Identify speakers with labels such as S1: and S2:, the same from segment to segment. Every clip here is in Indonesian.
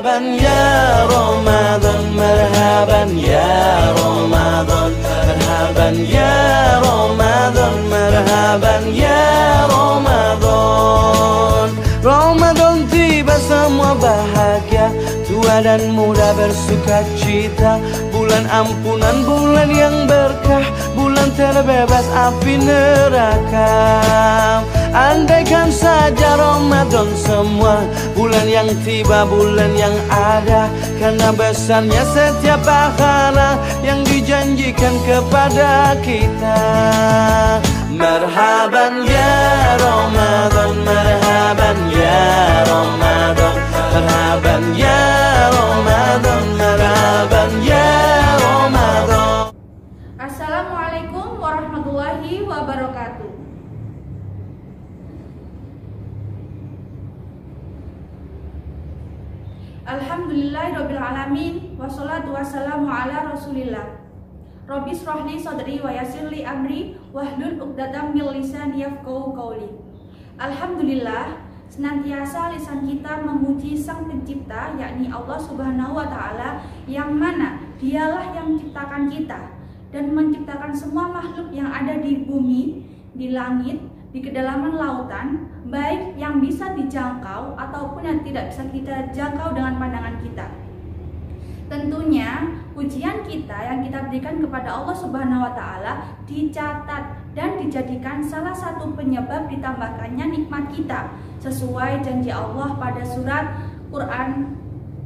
S1: Marhaban ya Ramadan, marhaban ya Ramadan, marhaban ya Ramadan, marhaban ya Ramadan. Ramadan tiba semua bahagia, tua dan muda bersuka cita. Bulan ampunan, bulan yang berkah, bulan terbebas api neraka. Andaikan saja Ramadan semua, bulan yang tiba, bulan yang ada, karena besarnya setiap pahala yang dijanjikan kepada kita. Marhaban ya Ramadan, marhaban ya Ramadan, marhaban ya Ramadan, marhaban ya Ramadan.
S2: Assalamualaikum warahmatullahi wabarakatuh. Alhamdulillahirrabbilalamin, wassalatu wassalamu ala rasulillah. Rabbi shrahli sadri wa yassirli amri wahlul 'uqdatam min lisani yafqahu qawli. Alhamdulillah, senantiasa lisan kita memuji Sang Pencipta, yakni Allah Subhanahu wa Ta'ala, yang mana Dialah yang menciptakan kita dan menciptakan semua makhluk yang ada di bumi, di langit, di kedalaman lautan, baik yang bisa dijangkau ataupun yang tidak bisa kita jangkau dengan pandangan kita. Tentunya pujian kita yang kita berikan kepada Allah Subhanahu wa Ta'ala dicatat dan dijadikan salah satu penyebab ditambahkannya nikmat kita, sesuai janji Allah pada surat Quran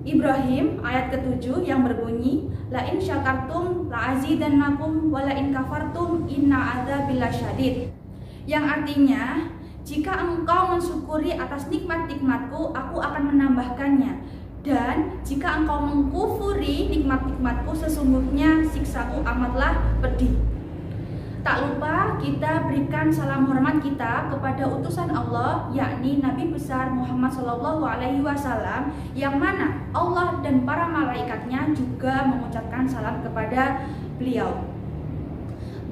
S2: Ibrahim ayat ke-7 yang berbunyi, la in syakartum la azidannakum wa la in kafartum inna adzabi lasyadid. Yang artinya, jika engkau mensyukuri atas nikmat-nikmatku, aku akan menambahkannya. Dan jika engkau mengkufuri nikmat-nikmatku, sesungguhnya siksaku amatlah pedih. Tak lupa kita berikan salam hormat kita kepada utusan Allah, yakni Nabi besar Muhammad SAW, yang mana Allah dan para malaikatnya juga mengucapkan salam kepada beliau.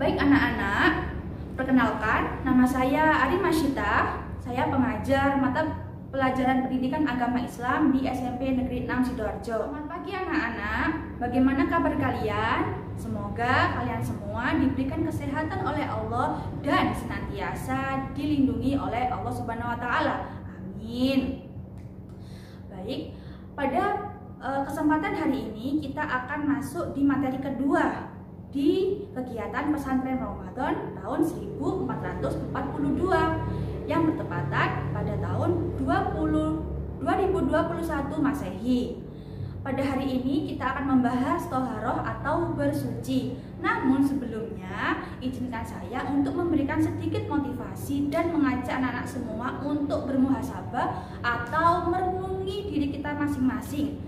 S2: Baik anak-anak, perkenalkan, nama saya Ari Masyita. Saya pengajar mata pelajaran pendidikan agama Islam di SMP Negeri 6 Sidoarjo. Selamat pagi anak-anak, bagaimana kabar kalian? Semoga kalian semua diberikan kesehatan oleh Allah dan senantiasa dilindungi oleh Allah Subhanahu wa Ta'ala. Amin. Baik, pada kesempatan hari ini kita akan masuk di materi kedua di kegiatan pesantren Ramadan tahun 1442 yang bertepatan pada tahun 2021 Masehi. Pada hari ini kita akan membahas toharoh atau bersuci. Namun sebelumnya izinkan saya untuk memberikan sedikit motivasi dan mengajak anak-anak semua untuk bermuhasabah atau merenungi diri kita masing-masing.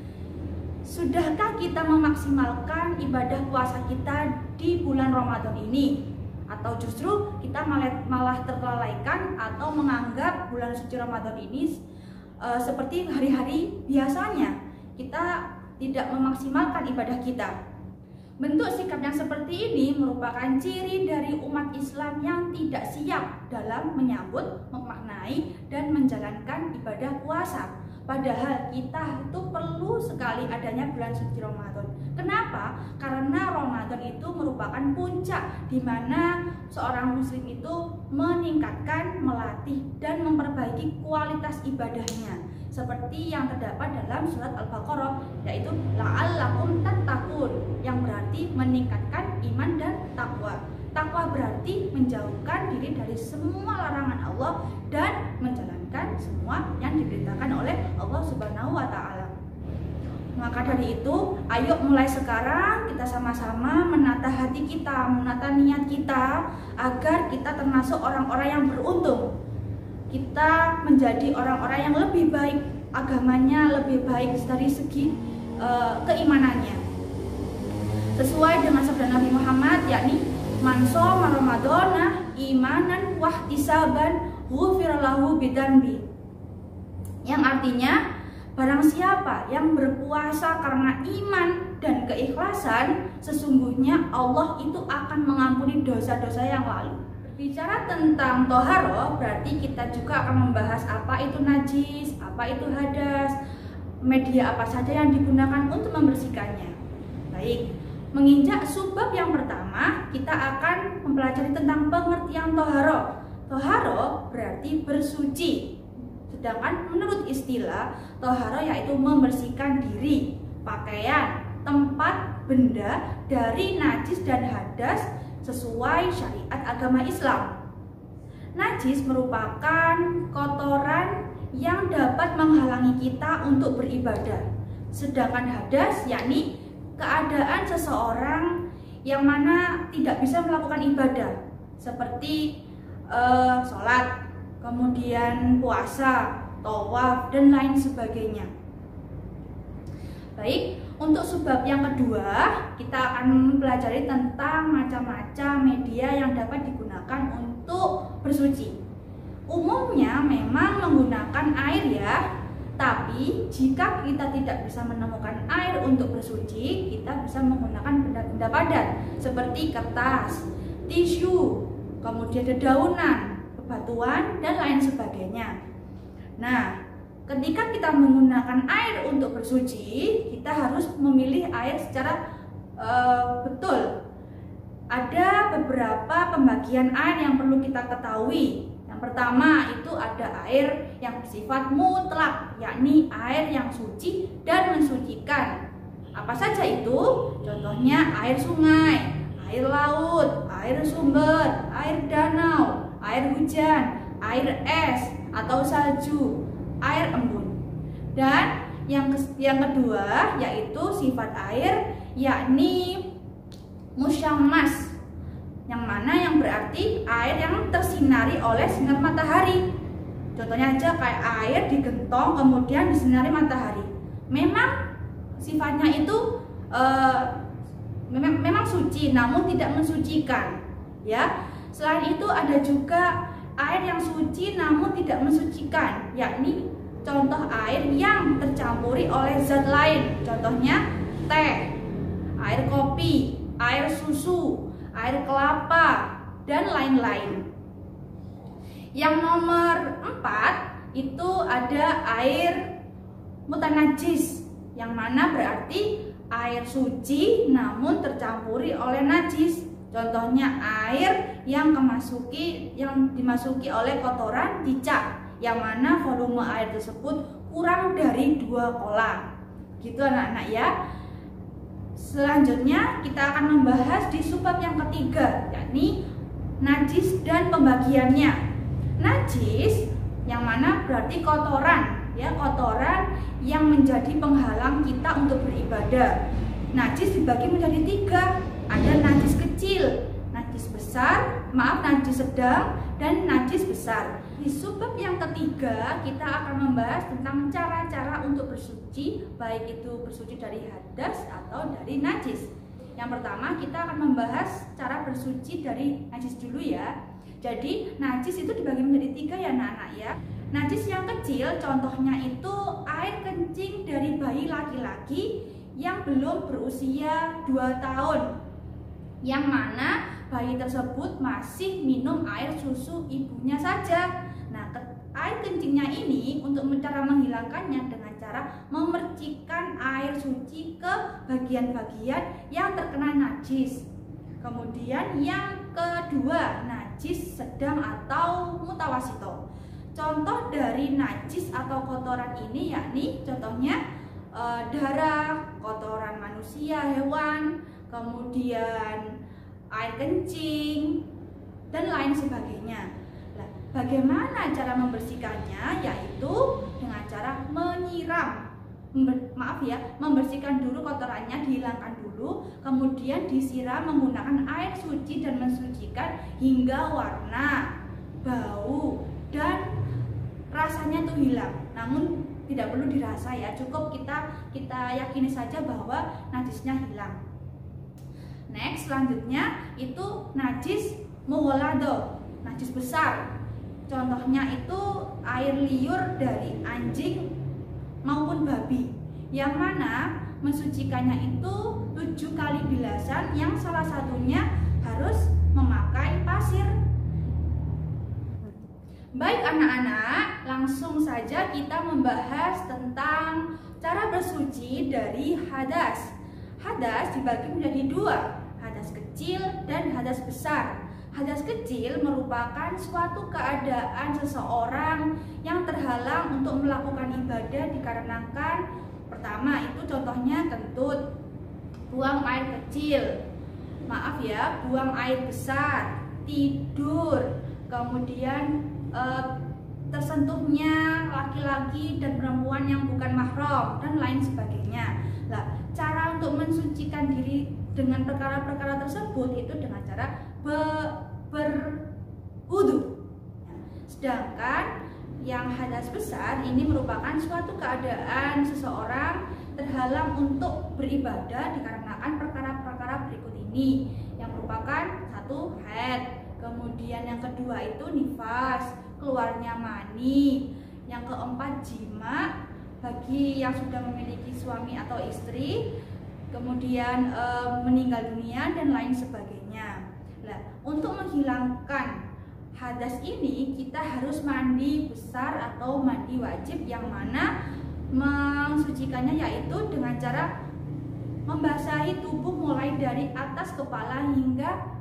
S2: Sudahkah kita memaksimalkan ibadah puasa kita di bulan Ramadan ini? Atau justru kita malah terlalaikan atau menganggap bulan suci Ramadan ini seperti hari-hari biasanya, kita tidak memaksimalkan ibadah kita. Bentuk sikap yang seperti ini merupakan ciri dari umat Islam yang tidak siap dalam menyambut, memaknai, dan menjalankan ibadah puasa. Padahal kita itu perlu sekali adanya bulan suci Ramadan. Kenapa? Karena Ramadan itu merupakan puncak di mana seorang muslim itu meningkatkan, melatih, dan memperbaiki kualitas ibadahnya. Seperti yang terdapat dalam surat Al-Baqarah, yaitu la'allakum tattaqun, yang berarti meningkatkan iman dan takwa. Takwa berarti menjauhkan diri dari semua larangan Allah dan menjalankan semua yang diperintahkan oleh Allah Subhanahu wa Ta'ala. Maka dari itu, ayo mulai sekarang kita sama-sama menata hati kita, menata niat kita, agar kita termasuk orang-orang yang beruntung. Kita menjadi orang-orang yang lebih baik, agamanya lebih baik dari segi keimanannya. Sesuai dengan sabda Nabi Muhammad, yakni man shoma ramadhana imanan wahtisaban ghufira lahu bidzanbi. Yang artinya, barang siapa yang berpuasa karena iman dan keikhlasan, sesungguhnya Allah itu akan mengampuni dosa-dosa yang lalu. Bicara tentang toharoh, berarti kita juga akan membahas apa itu najis, apa itu hadas. media apa saja yang digunakan untuk membersihkannya. Baik, menginjak subbab yang pertama, kita akan mempelajari tentang pengertian toharo. Toharo berarti bersuci. Sedangkan menurut istilah, toharo yaitu membersihkan diri, pakaian, tempat, benda dari najis dan hadas sesuai syariat agama Islam. Najis merupakan kotoran yang dapat menghalangi kita untuk beribadah. Sedangkan hadas yakni keadaan seseorang yang mana tidak bisa melakukan ibadah seperti sholat, kemudian puasa, tawaf, dan lain sebagainya. Baik, untuk subbab yang kedua, kita akan mempelajari tentang macam-macam media yang dapat digunakan untuk bersuci. Umumnya memang menggunakan air ya, tapi jika kita tidak bisa menemukan air untuk bersuci, kita bisa menggunakan benda-benda padat seperti kertas, tisu, kemudian dedaunan, bebatuan, dan lain sebagainya. Nah, ketika kita menggunakan air untuk bersuci, kita harus memilih air secara betul. Ada beberapa pembagian air yang perlu kita ketahui. Yang pertama itu ada air yang bersifat mutlak, yakni air yang suci dan mensucikan. Apa saja itu? Contohnya air sungai, air laut, air sumber, air danau, air hujan, air es atau salju, air embun. Dan yang kedua yaitu sifat air, yakni musyammas, yang mana yang berarti air yang tersinari oleh sinar matahari. Contohnya aja kayak air digentong kemudian disinari matahari. Memang sifatnya itu memang suci, namun tidak mensucikan, ya. Selain itu ada juga air yang suci namun tidak mensucikan, yakni contoh air yang tercampuri oleh zat lain. Contohnya teh, air kopi, air susu, air kelapa, dan lain-lain. Yang nomor 4 itu ada air mutanajis, yang mana berarti air suci namun tercampuri oleh najis. Contohnya air yang dimasuki oleh kotoran cicak, yang mana volume air tersebut kurang dari 2 kolam. Gitu anak-anak ya. Selanjutnya kita akan membahas di subbab yang ketiga, yakni najis dan pembagiannya. Najis yang mana berarti kotoran, ya, kotoran yang menjadi penghalang kita untuk beribadah. Najis dibagi menjadi 3. Ada najis kecil, najis besar, najis sedang, dan najis besar. Di subbab yang ketiga kita akan membahas tentang cara-cara untuk bersuci, baik itu bersuci dari hadas atau dari najis. Yang pertama kita akan membahas cara bersuci dari najis dulu ya. Jadi najis itu dibagi menjadi 3 ya anak-anak ya. Najis yang kecil contohnya itu air kencing dari bayi laki-laki yang belum berusia 2 tahun, yang mana bayi tersebut masih minum air susu ibunya saja. Nah, air kencingnya ini untuk cara menghilangkannya dengan cara memercikkan air suci ke bagian-bagian yang terkena najis. Kemudian yang kedua, najis sedang atau mutawasito. Contoh dari najis atau kotoran ini yakni contohnya darah, kotoran manusia, hewan, kemudian air kencing, dan lain sebagainya. Nah, bagaimana cara membersihkannya? Yaitu dengan cara menyiram. Membersihkan dulu kotorannya, dihilangkan dulu, kemudian disiram menggunakan air suci dan mensucikan hingga warna, bau, dan rasanya itu hilang. Namun tidak perlu dirasa ya, cukup kita yakini saja bahwa najisnya hilang. Next, selanjutnya itu najis mughalladho, najis besar. Contohnya itu air liur dari anjing maupun babi, yang mana mensucikannya itu 7 kali bilasan, yang salah satunya harus memakai pasir. Baik anak-anak, langsung saja kita membahas tentang cara bersuci dari hadas. Hadas dibagi menjadi dua, hadas kecil dan hadas besar. Hadas kecil merupakan suatu keadaan seseorang yang terhalang untuk melakukan ibadah dikarenakan pertama itu contohnya kentut, buang air kecil, buang air besar, tidur, kemudian tersentuhnya laki-laki dan perempuan yang bukan mahram dan lain sebagainya. Nah, cara untuk mensucikan diri dengan perkara-perkara tersebut itu dengan cara berwudu. Sedangkan yang hadas besar ini merupakan suatu keadaan seseorang terhalang untuk beribadah dikarenakan perkara-perkara berikut ini, yang merupakan satu haid, kemudian yang kedua itu nifas, keluarnya mani, yang keempat jima bagi yang sudah memiliki suami atau istri, kemudian meninggal dunia dan lain sebagainya. Nah, untuk menghilangkan hadas ini kita harus mandi besar atau mandi wajib, yang mana mensucikannya yaitu dengan cara membasahi tubuh mulai dari atas kepala hingga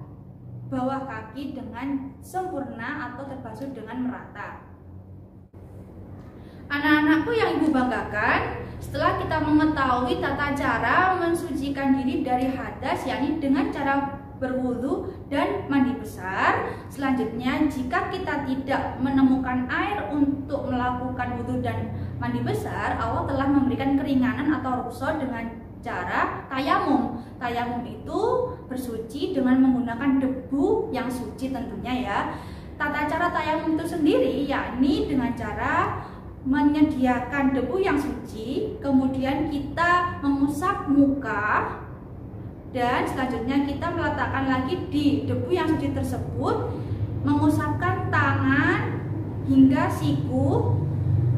S2: bawah kaki dengan sempurna atau terbasuh dengan merata. Anak-anakku yang ibu banggakan, setelah kita mengetahui tata cara mensucikan diri dari hadas, yakni dengan cara berwudu dan mandi besar, selanjutnya jika kita tidak menemukan air untuk melakukan wudu dan mandi besar, Allah telah memberikan keringanan atau rukhsah dengan cara tayamum. Tayamum itu bersuci dengan menggunakan debu yang suci tentunya ya. Tata cara tayamum itu sendiri yakni dengan cara menyediakan debu yang suci, kemudian kita mengusap muka, dan selanjutnya kita meletakkan lagi di debu yang suci tersebut, mengusapkan tangan hingga siku,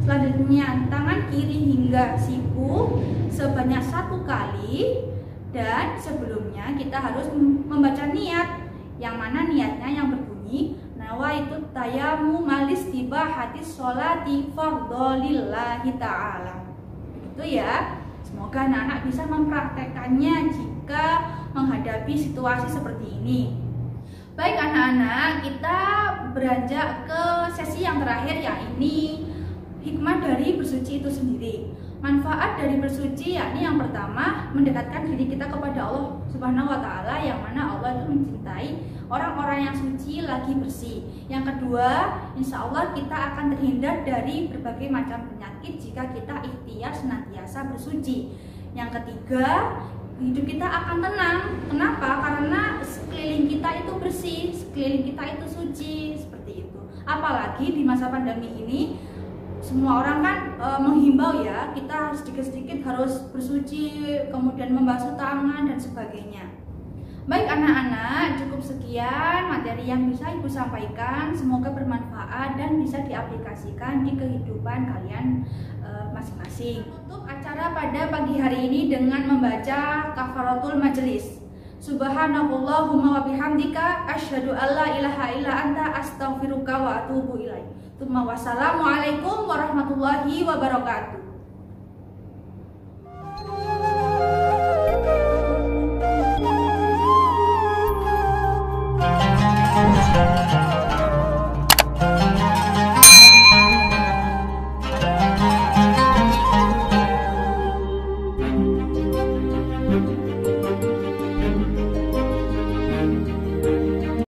S2: selanjutnya tangan kiri hingga siku sebanyak 1 kali, dan sebelumnya kita harus membaca niat, yang mana niatnya yang berbunyi nawaitu tayammum malistibahati sholati fardholillahi ta'ala. Begitu ya. Semoga anak-anak bisa mempraktekannya jika menghadapi situasi seperti ini. Baik anak-anak, kita beranjak ke sesi yang terakhir, yakni hikmah dari bersuci itu sendiri. Manfaat dari bersuci yakni yang pertama, mendekatkan diri kita kepada Allah Subhanahu wa Ta'ala, yang mana Allah itu mencintai orang-orang yang suci lagi bersih. Yang kedua, insya Allah kita akan terhindar dari berbagai macam penyakit jika kita ikhtiar senantiasa bersuci. Yang ketiga, hidup kita akan tenang. Kenapa? Karena sekeliling kita itu bersih, sekeliling kita itu suci, seperti itu. Apalagi di masa pandemi ini, semua orang kan menghimbau ya, kita sedikit-sedikit harus bersuci, kemudian membasuh tangan dan sebagainya. Baik anak-anak, cukup sekian materi yang bisa Ibu sampaikan. Semoga bermanfaat dan bisa diaplikasikan di kehidupan kalian masing-masing. Tutup acara pada pagi hari ini dengan membaca kafaratul majelis. Subhanallahumma wa bihamdika asyhadu alla ilaha illa anta astaghfiruka wa atubu ilaik. Wassalamualaikum warahmatullahi wabarakatuh.